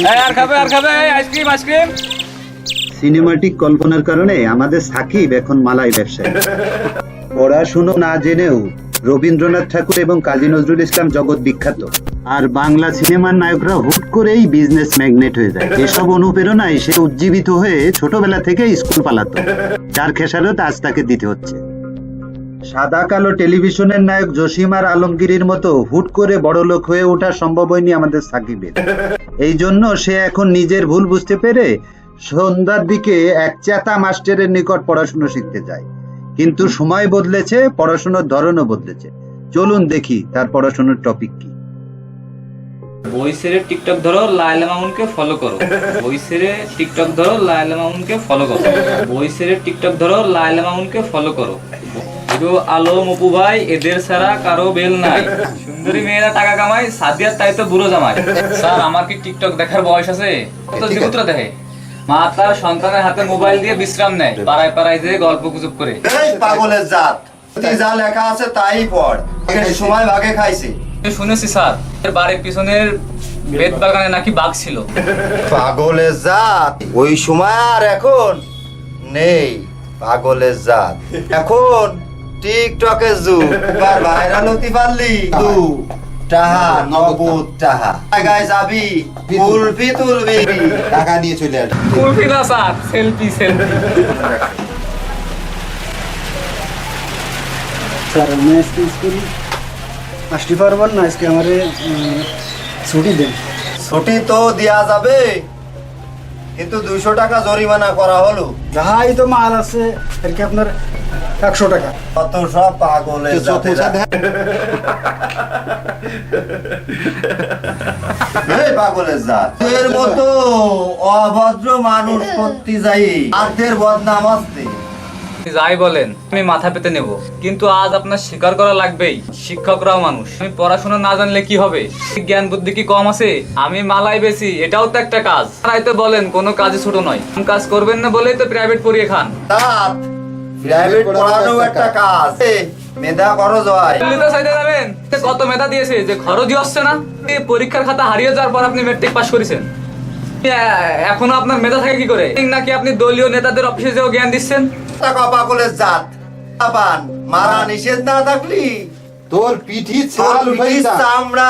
আর খাবে ice cream ice cream. Cinematic কল্পনার কারণে আমাদের সাকিব এখন মালাই ব্যবসায়ী। পড়াশুনো না জেনেও রবীন্দ্রনাথ ঠাকুর এবং কাজী নজরুল ইসলাম জগৎ বিখ্যাত, আর বাংলা সিনেমার নায়করা হুট করেই বিজনেস ম্যাগনেট হয়ে যায়। এসব অনুপ্রেরণায় সে উজ্জীবিত হয়ে ছোটবেলা থেকে স্কুল পালাতো, যার খেসারত আজ তাকে দিতে হচ্ছে। সাদা কালো টেলিভিশনের নায়ক জসিম আর আলমগীরের মতো হুট করে বড়লোক হয়ে ওঠা সম্ভব হয়নি আমাদের সাকিবের। এই জন্য সে এখন নিজের ভুল বুঝতে পেরে সন্ধ্যার দিকে এক চেতা মাস্টারের নিকট পড়াশুনো শিখতে যায়। কিন্তু সময় বদলেছে, পড়াশোনার ধরনও বদলেছে। চলুন দেখি তার পড়াশোনার টপিক কি। বই সেরে টিকটক ধরো, লায়লা মামুনকে ফলো করো। বই সেরে টিকটক ধরো, লায়লা মামুনকে ফলো করো। বই সেরে টিকটক ধরো, লায়লা মামুনকে ফলো করো। আলো মপু ভাই, এদের ছাড়া কারো বেল নাই। সুন্দরী মেয়েরা টাকা কামায়, সাদিয়ার তাই তো বুড়ো জামাই। স্যার, আমার কি টিকটক দেখার বয়স আছে? কত জিগুতরা দেখে। মা তার সন্তানের হাতে মোবাইল দিয়ে বিশ্রাম নেয়, পাড়ায় পাড়ায় যেয়ে গল্প গুজব করে। এই পাগলের জাত, যা লেখা আছে তাই পড়। সময় ভাগে খাইছি। শুনেছি স্যার, এর বাড়ির পিছনের বেত বাগানে নাকি বাঘ ছিল। পাগলের জাত, ওই সময় আর এখন নেই। পাগলের জাত, এখন টিকটকের যুগ। এবার ভাইরাল হতে পারলি তু টাহা নগদ টাহা জায়গায় যাবি, কুলফি তুলবি, টাকা নিয়ে চলে আসবি। কুলফি না স্যার, সেলফি সেলফি। স্যার আমি আজকে স্কুল আসতে পারবেন না, আজকে আমার ছুটি দেন। ছুটি তো দেয়া যাবে, কিন্তু 200 টাকা জরিমানা করা হলো। যাহাই তো মাল আছে আর কি আপনার 100 টাকা। কত সব পাগলের জাতেরা। এই পাগলের জাত, এর মতো অভদ্র মানুষ করতে যাই আদের বদনাম আসছে। যাই বলেন, আমি মাথা পেতে নেব, কিন্তু আজ আপনার স্বীকার করা লাগবেই, শিক্ষকরাও মানুষ। আমি পড়াশোনা না জানলে কি হবে? জ্ঞান বুদ্ধি কি কম আছে? আমি মালাই বেশি, এটাও তো একটা কাজ। তাই তো বলেন কোনো কাজে ছোট নয়। কাজ করবেন না বলেই তো প্রাইভেট পড়িয়ে খান। জাত, প্রাইভেট পড়ানো একটা কাজ। মেধা খরচ হয়। দিল্লিতে চাইতে যাবেন, কত মেধা দিয়েছে যে খরচই হচ্ছে না। এই পরীক্ষার খাতা হারিয়ে যাওয়ার পর আপনি মেট্রিক পাস করেছেন, এখনো আপনার মেধা থাকে কি করে? নাকি আপনি দলীয় নেতাদের অফিসে যেও জ্ঞান দিচ্ছেন? পাগলের জাত, পান মারা নিষেধ না থাকলি তোর পিঠি ছাল উঠাই আমরা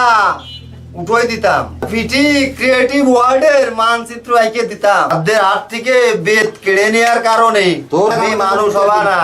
উঠাই দিতাম। পিঠি ক্রিয়েটিভ ওয়ার্ডের মানচিত্র আইকে দিতাম। আপনাদের হাত থেকে বেদ কেড়ে নেওয়ার কারণে তোর আমি মানুষ হবা না।